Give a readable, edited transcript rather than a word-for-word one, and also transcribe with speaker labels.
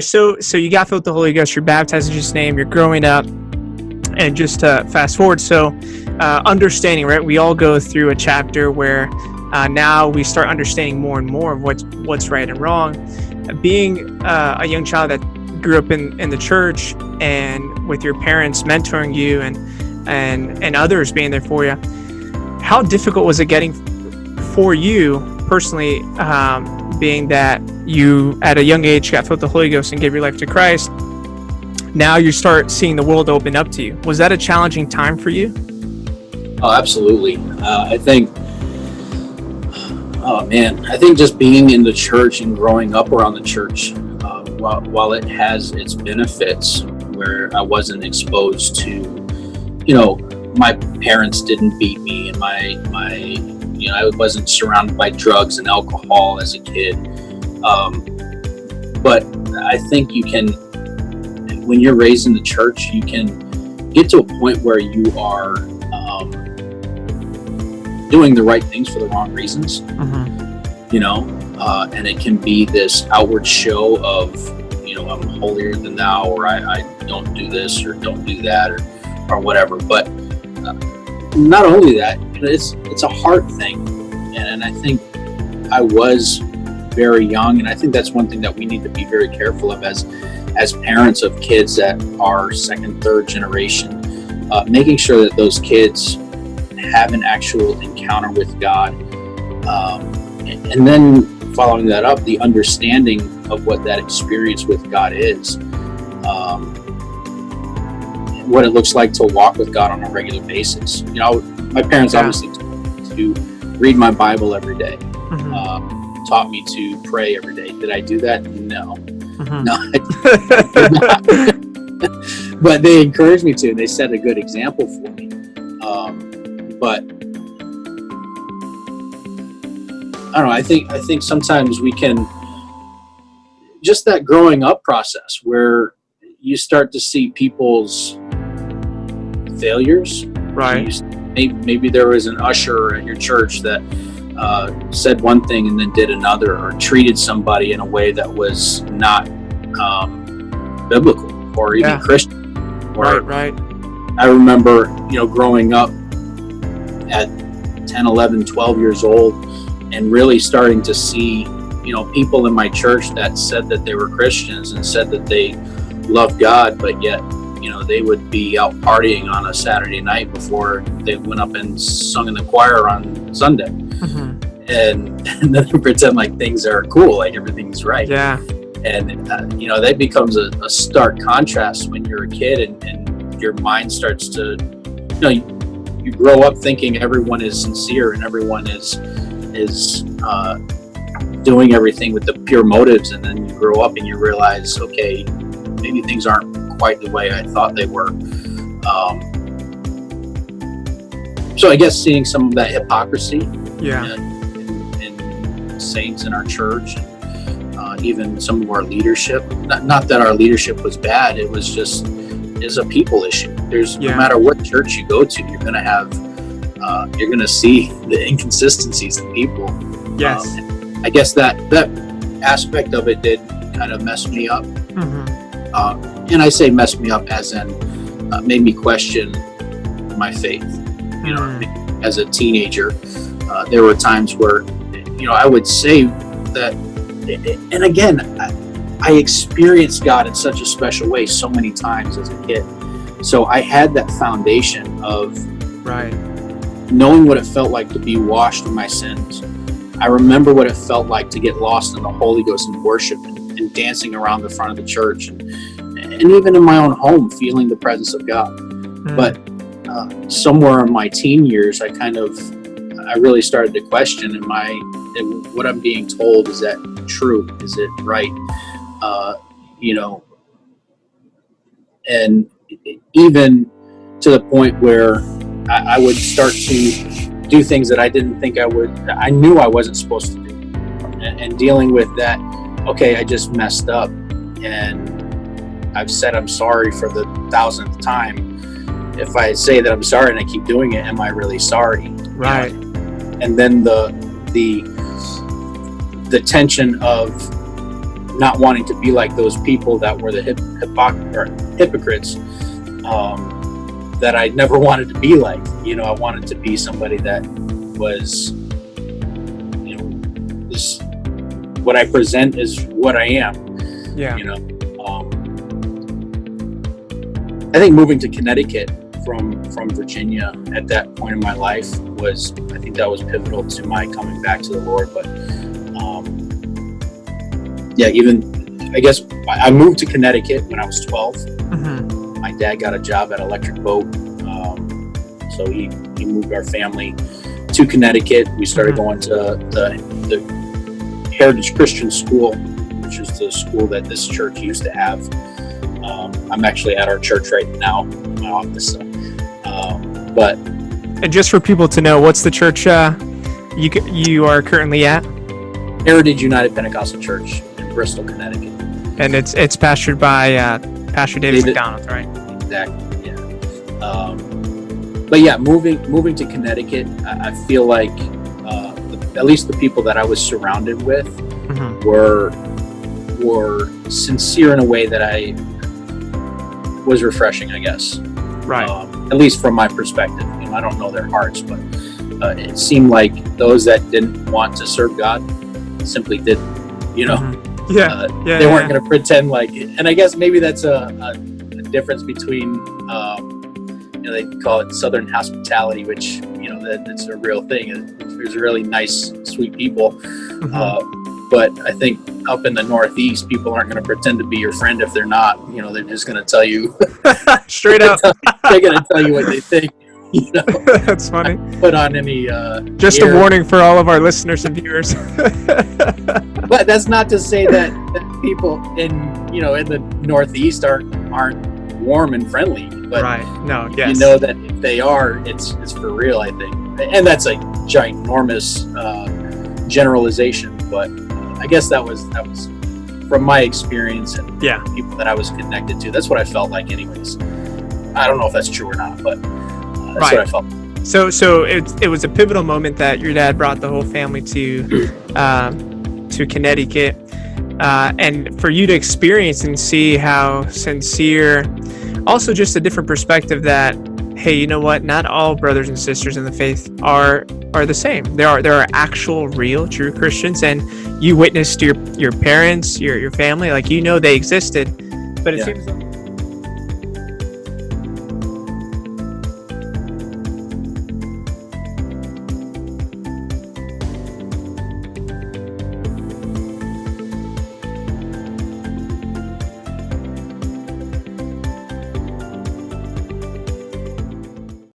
Speaker 1: So you got filled with the Holy Ghost, you're baptized in Jesus' name, you're growing up, and just to fast forward, so understanding, right? We all go through a chapter where now we start understanding more and more of what's right and wrong. Being a young child that grew up in the church and with your parents mentoring you and others being there for you, how difficult was it getting for you personally, being that you at a young age got filled with the Holy Ghost and gave your life to Christ? Now you start seeing the world open up to you. Was that a challenging time for you?
Speaker 2: Oh, absolutely. I think just being in the church and growing up around the church, while it has its benefits, where I wasn't exposed to, my parents didn't beat me, and I wasn't surrounded by drugs and alcohol as a kid. But I think when you're raised in the church, you can get to a point where you are doing the right things for the wrong reasons. And it can be this outward show of, I'm holier than thou, or I don't do this or don't do that, or whatever. But not only that, it's a heart thing. And I think I was very young, and I think that's one thing that we need to be very careful of as parents of kids that are second, third generation, making sure that those kids have an actual encounter with God, and then following that up, the understanding of what that experience with God is, what it looks like to walk with God on a regular basis. My parents obviously taught me to read my Bible every day, taught me to pray every day. Did I do that? No. No, I did not. But they encouraged me to, and they set a good example for me. But I don't know. I think sometimes we can, just that growing up process where you start to see people's failures. Right. Maybe there was an usher at your church that said one thing and then did another, or treated somebody in a way that was not biblical or even Christian. Right. I remember, growing up at 10, 11, 12 years old, and really starting to see, people in my church that said that they were Christians and said that they loved God, but yet, they would be out partying on a Saturday night before they went up and sung in the choir on Sunday. And then they pretend like things are cool, like everything's right. Yeah. And, that becomes a stark contrast when you're a kid and your mind starts to, you grow up thinking everyone is sincere and everyone is doing everything with the pure motives, and then you grow up and you realize, okay, maybe things aren't quite the way I thought they were. So I guess seeing some of that hypocrisy in saints in our church, and even some of our leadership. Not that our leadership was bad; it was just is a people issue. No matter what church you go to, you're going to have. You're going to see the inconsistencies in people. Yes. I guess that aspect of it did kind of mess me up. And I say mess me up as in made me question my faith. As a teenager, there were times where, I would say that, and again, I experienced God in such a special way so many times as a kid. So I had that foundation of knowing what it felt like to be washed of my sins. I remember what it felt like to get lost in the Holy Ghost and worship and dancing around the front of the church, and even in my own home, feeling the presence of God. But somewhere in my teen years, I really started to question, what I'm being told, is that true? Is it right? And even to the point where I would start to do things that I didn't think I would. I knew I wasn't supposed to do, and dealing with that. Okay, I just messed up, and I've said I'm sorry for the 1,000th time. If I say that I'm sorry and I keep doing it, am I really sorry? Right. And then the tension of not wanting to be like those people that were the hypocrites, that I never wanted to be like. You know, I wanted to be somebody that was, you know, this, what I present is what I am.
Speaker 1: Yeah.
Speaker 2: You know, I think moving to Connecticut from Virginia at that point in my life I think that was pivotal to my coming back to the Lord. But yeah, even I guess I moved to Connecticut when I was 12.
Speaker 1: Mm-hmm.
Speaker 2: My dad got a job at Electric Boat, so he moved our family to Connecticut. We started going to the Heritage Christian School, which is the school that this church used to have. I'm actually at our church right now, in my office. But
Speaker 1: and just for people to know, what's the church you are currently at?
Speaker 2: Heritage United Pentecostal Church in Bristol, Connecticut.
Speaker 1: And it's pastored by Pastor David McDonald, right?
Speaker 2: Exactly. Yeah. But yeah, moving to Connecticut, I feel like at least the people that I was surrounded with were sincere in a way that I was refreshing, I guess.
Speaker 1: Right.
Speaker 2: At least from my perspective. You know, I don't know their hearts, but it seemed like those that didn't want to serve God simply didn't. You know.
Speaker 1: Mm-hmm.
Speaker 2: They weren't going to pretend like it. And I guess maybe that's a difference between you know, they call it Southern hospitality, which, you know, that's a real thing. There's really nice, sweet people. But I think up in the Northeast, people aren't going to pretend to be your friend if they're not. You know, they're just going to tell you
Speaker 1: straight up.
Speaker 2: They're going to tell you what they think. You know,
Speaker 1: that's funny.
Speaker 2: Put on any
Speaker 1: just a warning for all of our listeners and viewers.
Speaker 2: But that's not to say that people in the Northeast aren't warm and friendly. But
Speaker 1: right. No. Yes.
Speaker 2: You know that if they are, it's for real, I think. And that's a ginormous generalization, but I guess that was from my experience and people that I was connected to. That's what I felt like, anyways. I don't know if that's true or not, but that's what I felt.
Speaker 1: So it was a pivotal moment that your dad brought the whole family to Connecticut, and for you to experience and see how sincere, also just a different perspective that, hey, you know what? Not all brothers and sisters in the faith are the same. There are actual, real, true Christians, and you witnessed your parents, your family, like, you know, they existed. But it seems like